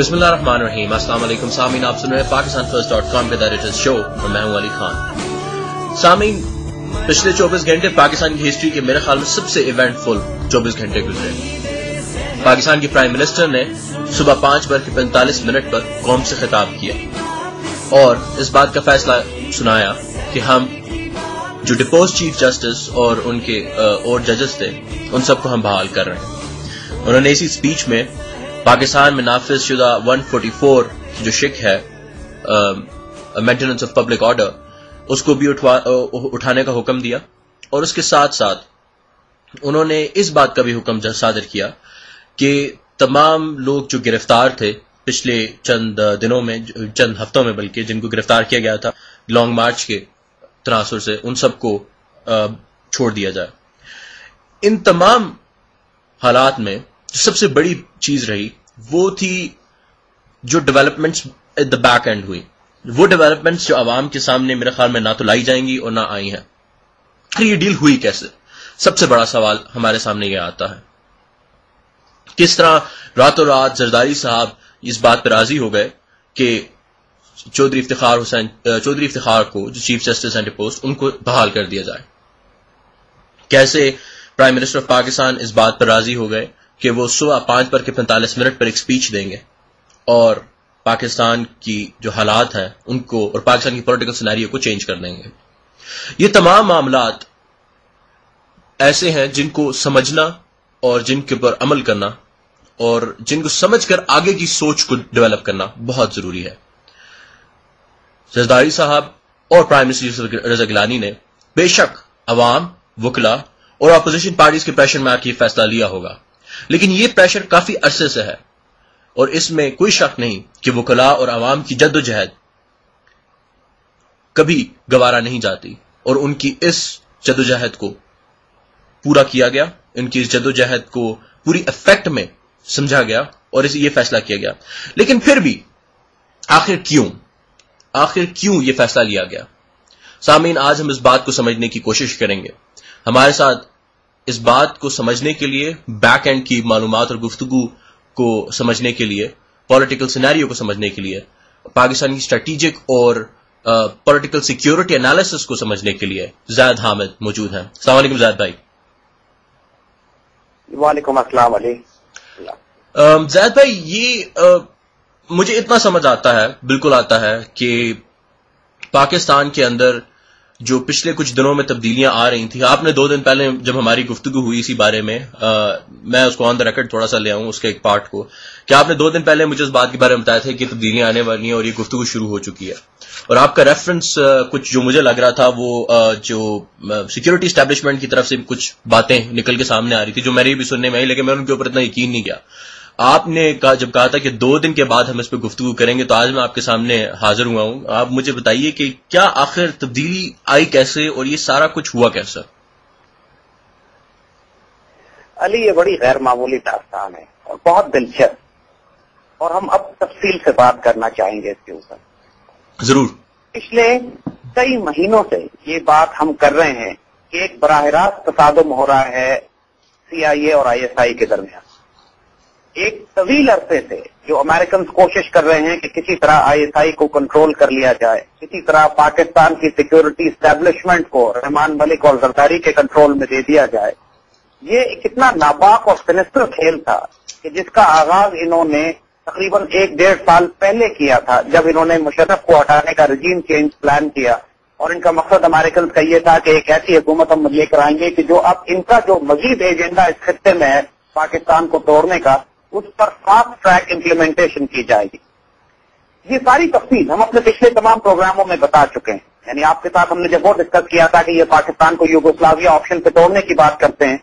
बिस्मिल्लाहिर्रहमानिर्रहीम। अस्सलाम वालेकुम सामीन, आप सुन रहे हैं pakistanfirst.com पे द एडिटर्स शो और मैं हूं अली खान। सामीन, पिछले 24 घंटे पाकिस्तान की हिस्ट्री के मेरे ख्याल में सबसे इवेंटफुल 24 घंटे गुजरे। पाकिस्तान के प्राइम मिनिस्टर ने सुबह 5:45 पर कौम से खिताब किया और इस बात का फैसला सुनाया कि हम जो डिपोज चीफ जस्टिस और उनके और जजेस थे उन सबको हम बहाल कर रहे हैं। उन्होंने इसी स्पीच में पाकिस्तान में नाफिज शुदा 144 की जो शिक है मेंटेनेंस ऑफ पब्लिक ऑर्डर, उसको भी उठाने का हुक्म दिया और उसके साथ साथ उन्होंने इस बात का भी हुक्म सादर किया कि तमाम लोग जो गिरफ्तार थे पिछले चंद दिनों में, चंद हफ्तों में बल्कि, जिनको गिरफ्तार किया गया था लॉन्ग मार्च के तनासुर से, उन सबको छोड़ दिया जाए। इन तमाम हालात में जो सबसे बड़ी चीज रही वो थी जो developments at the back and हुई, वो डेवलपमेंट्स जो आवाम के सामने मेरे ख्याल में ना तो लाई जाएंगी और ना आई हैं। ये डील हुई कैसे? सबसे बड़ा सवाल हमारे सामने ये आता है। किस तरह रातों रात जरदारी साहब इस बात पर राजी हो गए कि चौधरी इफ्तिखार को जो चीफ जस्टिस एंड डिपोज्ड, उनको बहाल कर दिया जाए। कैसे प्राइम मिनिस्टर ऑफ पाकिस्तान इस बात पर राजी हो गए कि वो सुबह 5:45 पर एक स्पीच देंगे और पाकिस्तान की जो हालात हैं उनको और पाकिस्तान की पॉलिटिकल सिनेरियो को चेंज कर देंगे। ये तमाम मामलात ऐसे हैं जिनको समझना और जिनके ऊपर अमल करना और जिनको समझकर आगे की सोच को डेवलप करना बहुत जरूरी है। जरदारी साहब और प्राइम मिनिस्टर रजा गिलानी ने बेशक अवाम, वकला और अपोजिशन पार्टीज के प्रेशर में आकर यह फैसला लिया होगा, लेकिन यह प्रेशर काफी अरसे से है और इसमें कोई शक नहीं कि वकला और अवाम की जद्दोजहद कभी गवारा नहीं जाती और उनकी इस जद्दोजहद को पूरा किया गया, इनकी इस जद्दोजहद को पूरी इफेक्ट में समझा गया और ये फैसला किया गया। लेकिन फिर भी आखिर क्यों यह फैसला लिया गया? सामीन, आज हम इस बात को समझने की कोशिश करेंगे। हमारे साथ इस बात को समझने के लिए, बैक एंड की मालूमात और गुफ्तगू को समझने के लिए, पॉलिटिकल सिनेरियो को समझने के लिए, पाकिस्तान की स्ट्रेटेजिक और पॉलिटिकल सिक्योरिटी एनालिसिस को समझने के लिए ज़ैद हामिद मौजूद हैं। अस्सलाम वालेकुम ज़ैद भाई। वालेकुम अस्सलाम। ज़ैद भाई, ये मुझे इतना समझ आता है, बिल्कुल आता है कि पाकिस्तान के अंदर जो पिछले कुछ दिनों में तब्दीलियां आ रही थी, आपने 2 दिन पहले जब हमारी गुफ्तगू हुई इसी बारे में, मैं उसको ऑन द रिकॉर्ड थोड़ा सा ले आऊं उसके एक पार्ट को, कि आपने 2 दिन पहले मुझे इस बात के बारे में बताया था कि तब्दीलियां आने वाली हैं और ये गुफ्तगू शुरू हो चुकी है। और आपका रेफरेंस कुछ जो मुझे लग रहा था वो जो सिक्योरिटी एस्टेब्लिशमेंट की तरफ से कुछ बातें निकल के सामने आ रही थी जो मेरी भी सुनने में आई, लेकिन मैं उनके ऊपर इतना यकीन नहीं किया। आपने जब कहा था कि 2 दिन के बाद हम इस पर गुफ्तगू करेंगे, तो आज मैं आपके सामने हाजिर हुआ हूं। आप मुझे बताइए कि क्या आखिर तब्दीली आई कैसे और ये सारा कुछ हुआ कैसे? अली, ये बड़ी गैर मामूली दास्तान है और बहुत दिलचस्प, और हम अब तफसील से बात करना चाहेंगे इसके ऊपर। जरूर। पिछले कई महीनों से ये बात हम कर रहे हैं कि एक बराह रास्त तसादुम हो रहा है CIA और ISI के दरमियान। एक तवील अरसे से जो अमेरिकन कोशिश कर रहे हैं कि किसी तरह ISI को कंट्रोल कर लिया जाए, किसी तरह पाकिस्तान की सिक्योरिटी एस्टेब्लिशमेंट को रहमान मलिक और जरदारी के कंट्रोल में दे दिया जाए। ये कितना नापाक और सिनिस्टर खेल था कि जिसका आगाज इन्होंने तकरीबन 1-1.5 साल पहले किया था, जब इन्होंने मुशर्रफ को हटाने का रजीम चेंज प्लान किया। और इनका मकसद अमेरिकन का ये था कि एक ऐसी हुकूमत हम लेकर आएंगे कि जो अब इनका जो मजीद एजेंडा इस खित्ते में है पाकिस्तान को तोड़ने का, उस पर फास्ट ट्रैक इम्प्लीमेंटेशन की जाएगी। ये सारी तफसील हम अपने पिछले तमाम प्रोग्रामों में बता चुके हैं। यानी आपके साथ हमने जब वो डिस्कस किया था कि ये पाकिस्तान को यूगोस्लाविया ऑप्शन पे तोड़ने की बात करते हैं,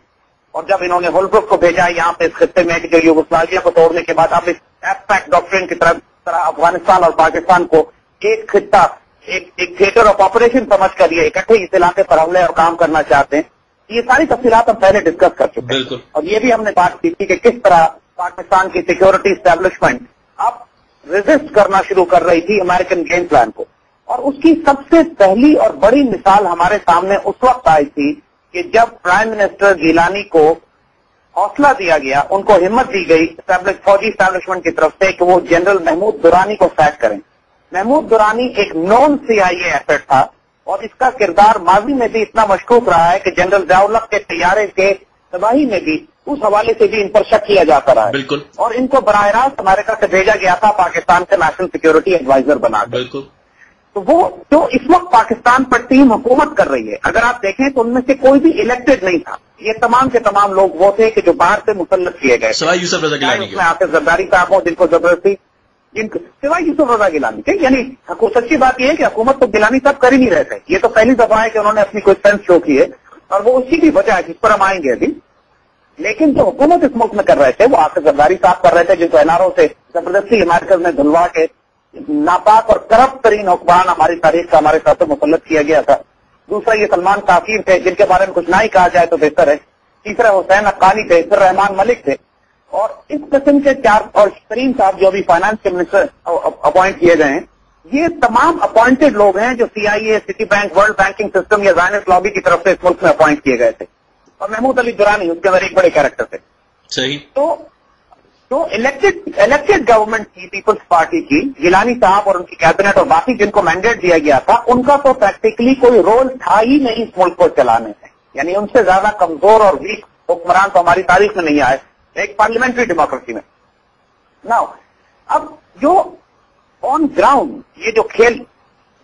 और जब इन्होंने होलब्रुक को भेजा यहाँ पे इस खित्ते में कि जो यूगोस्लाविया को तोड़ने के बाद अब इस एब्स्ट्रैक्ट डॉक्ट्रिन की तरह अफगानिस्तान और पाकिस्तान को एक खित्ता, एक थिएटर ऑफ ऑपरेशन समझ कर ये इकट्ठे इस इलाके पर हमले और काम करना चाहते हैं। ये सारी तफसीलात हम पहले डिस्कस कर चुके हैं और ये भी हमने बात की थी कि किस तरह पाकिस्तान की सिक्योरिटी एस्टेब्लिशमेंट अब रेजिस्ट करना शुरू कर रही थी अमेरिकन गेम प्लान को। और उसकी सबसे पहली और बड़ी मिसाल हमारे सामने उस वक्त आई थी कि जब प्राइम मिनिस्टर गिलानी को हौसला दिया गया, उनको हिम्मत दी गई फौजी स्टैब्लिशमेंट की तरफ से कि वो जनरल महमूद दुरानी को सैक करें। महमूद दुरानी एक नॉन CIA एसेट था और इसका किरदार माजी में भी इतना मशकूक रहा है कि जनरल ज़ियाउल-हक के तैयारे के तबाही में भी उस हवाले से भी इन पर शक किया जाता रहा है। बिल्कुल। और इनको बराह रास्त अमेरिका से भेजा गया था पाकिस्तान के नेशनल सिक्योरिटी एडवाइजर बनाकर। बिल्कुल। तो वो जो इस वक्त पाकिस्तान पर टीम हुकूमत कर रही है, अगर आप देखें तो उनमें से कोई भी इलेक्टेड नहीं था। ये तमाम के तमाम लोग वो थे कि जो बाहर से मुसल्लत किए गए, सिवाय यूसुफ रजा गिलानी के। आसिफ जरदारी साहब हो जिनको जबरदस्ती, सिवाय यूसुफ रजा गिलानी के। यानी सच्ची बात यह है कि हुकूमत तो गिलानी साहब कर ही नहीं रहे थे। ये तो पहली दफा है कि उन्होंने अपनी कोई सेंस शो की है और वो उसी की वजह है जिस पर हम आएंगे अभी। लेकिन जो हुकूमत इस मुल्क में कर रहे थे वो आसिफ जरदारी साहब कर रहे थे, जिनको NRO से जबरदस्ती अमेरिकन ने धुलवा के नापाक और करप्ट तरीन हुक्मरान हमारी तारीख का हमारे साथ मुसल्लत किया गया था। दूसरा ये सलमान काफिर थे जिनके बारे में कुछ ना ही कहा जाए तो बेहतर है। तीसरा हुसैन अक्कानी थे, फिर रहमान मलिक थे। और इस किस्म के चार, और तरीन साहब जो अभी फाइनेंस के मिनिस्टर अपॉइंट किए गए हैं, ये तमाम अपॉइंटेड लोग हैं जो CIA, city bank, world banking system या ज़ायनिस्ट लॉबी की तरफ से इस मुल्क में अपॉइंट किए गए थे। और महमूद अली दुरानी उसके अंदर एक बड़े कैरेक्टर थे। सही। तो इलेक्टेड गवर्नमेंट की पीपल्स पार्टी की, गिलानी साहब और उनकी कैबिनेट और बाकी जिनको मैंडेट दिया गया था, उनका तो प्रैक्टिकली कोई रोल था ही नहीं इस मुल्क को चलाने में। यानी उनसे ज्यादा कमजोर और वीक हुक्मरान तो हमारी तारीख में नहीं आए एक पार्लियामेंट्री डेमोक्रेसी में। नाउ अब जो ऑन ग्राउंड ये जो खेल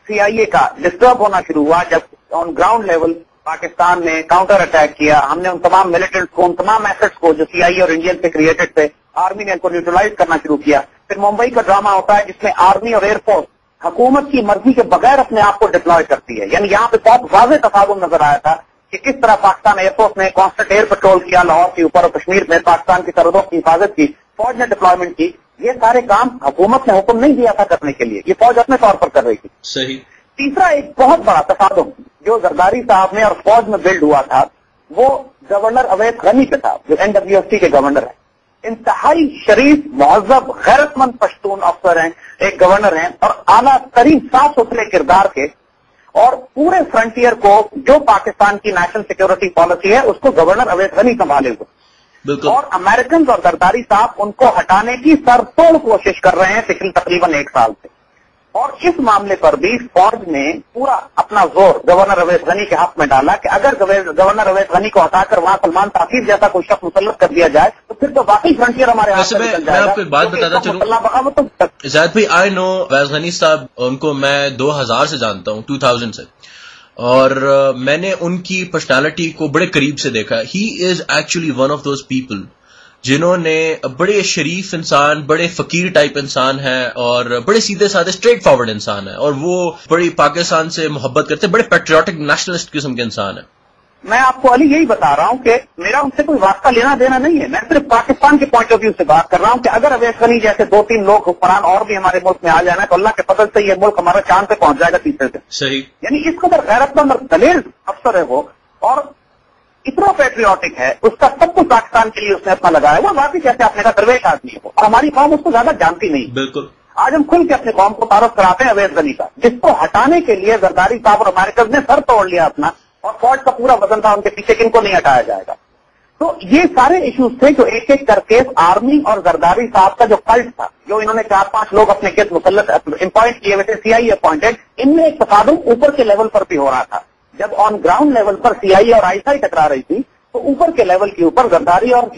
CIA का डिस्टर्ब होना शुरू हुआ, जब ऑन ग्राउंड लेवल पाकिस्तान ने काउंटर अटैक किया, हमने उन तमाम मिलिटेंट्स को, उन तमाम एसेट्स को जो CIA और इंडियन से क्रिएटेड थे, आर्मी ने इनको न्यूट्रलाइज करना शुरू किया। फिर मुंबई का ड्रामा होता है जिसमें आर्मी और एयरफोर्स हुकूमत की मर्जी के बगैर अपने आप को डिप्लॉय करती है। यानी यहाँ पे बहुत वाज़ेह तफावुत नजर आया था कि किस तरह पाकिस्तान एयरफोर्स ने कांस्टेंट एयर पेट्रोल किया लाहौर के ऊपर और कश्मीर में, पाकिस्तान की सरहदों की हिफाजत की, फौज ने डिप्लॉयमेंट की। ये सारे काम हुकूमत ने हुक्म नहीं दिया था करने के लिए, ये फौज अपने तौर पर कर रही थी। सही। तीसरा एक बहुत बड़ा तफादुम जो जरदारी साहब में और फौज में बिल्ड हुआ था वो गवर्नर अवैध गनी पे था, जो NWFT के गवर्नर है। इंतहाई शरीफ, मुहज़्ज़ब, गैरतमंद पश्तून अफसर हैं, एक गवर्नर हैं और आला तरीन साफ सुथरे किरदार के, और पूरे फ्रंटियर को जो पाकिस्तान की नेशनल सिक्योरिटी पॉलिसी है उसको गवर्नर अवैध गनी संभाले हुए। और अमेरिकन और जरदारी साहब उनको हटाने की सरतोड़ कोशिश कर रहे हैं पिछले तकरीबन 1 साल से। और इस मामले पर भी फौज ने पूरा अपना जोर गवर्नर अवैध गनी के हक में डाला कि अगर गवर्नर अवैध गनी को हटाकर वहां सलमान ताकीर जैसा कोई शख्स मुसल्लत कर दिया जाए तो फिर तो वाकई फ्रंटियर हमारे हाथ से निकल जाएगा। मैं आपको एक बात बताता चलूं ज़ाहिद भाई, आई नो अवैध गनी साहब, उनको मैं 2000 से जानता हूं, 2000 से, और मैंने उनकी पर्सनालिटी को बड़े करीब से देखा। He is actually one of those people जिन्होंने, बड़े शरीफ इंसान, बड़े फकीर टाइप इंसान है और बड़े सीधे साधे स्ट्रेट फॉरवर्ड इंसान है, और वो बड़ी पाकिस्तान से मोहब्बत करते, बड़े पेट्रियाटिक नेशनलिस्ट किस्म के इंसान है। मैं आपको अली यही बता रहा हूं कि मेरा उनसे कोई वास्ता लेना देना नहीं है, मैं सिर्फ पाकिस्तान के पॉइंट ऑफ व्यू से बात कर रहा हूं कि अगर अवैध गनी जैसे 2-3 लोग हुक्मरान और भी हमारे मुल्क में आ जाना तो अल्लाह के फजल से ये मुल्क हमारा चांद पे पहुंच जाएगा तीसरे से। सही। यानी इस कदर गैरतमंद और दलेर अफसर है वो, और इतना पेट्रियाटिक है, उसका सब कुछ पाकिस्तान के लिए उसने अपना लगाया। वो वाकई जैसे आपने कहा दरवेश आदमी है वो, और हमारी कौम उसको ज्यादा जानती नहीं। बिल्कुल। आज हम खुल के अपने कौम को तारुफ कराते हैं अवैध गनी का, जिसको हटाने के लिए जरदारी साहब और अमेरिकन ने सर तोड़ लिया अपना, और फौज का पूरा वजन था उनके पीछे किनको नहीं हटाया जाएगा। तो ये सारे इश्यूज थे जो एक एक करके आर्मी और जरदारी साहब का जो कल्ट था, जो इन्होंने 4-5 लोग अपने गिर्द मुसल्लत अपॉइंट किए हुए थे, CIA अपॉइंटेड, इनमें एक तफादुम ऊपर के लेवल पर भी हो रहा था। जब ऑन ग्राउंड लेवल पर CIA और ISI टकरा रही थी तो ऊपर के लेवल के ऊपर जरदारी और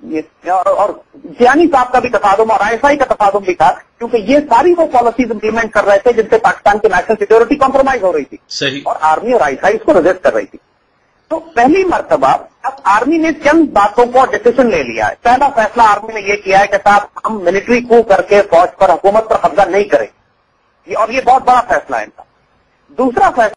जियानी साहब का भी तफादुम और ISI का तफादुम भी था, क्योंकि ये सारी वो पॉलिसीज इंप्लीमेंट कर रहे थे जिनसे पाकिस्तान की नेशनल सिक्योरिटी कॉम्प्रोमाइज हो रही थी। सही। और आर्मी और ISI इसको रिजेक्ट कर रही थी। तो पहली मर्तबा अब आर्मी ने चंद बातों को डिसीजन ले लिया है। पहला फैसला आर्मी ने यह किया है कि साहब हम मिलिट्री को करके फौज पर, हुकूमत पर कब्जा नहीं करेंगे, और ये बहुत बड़ा फैसला है इनका। दूसरा फैसला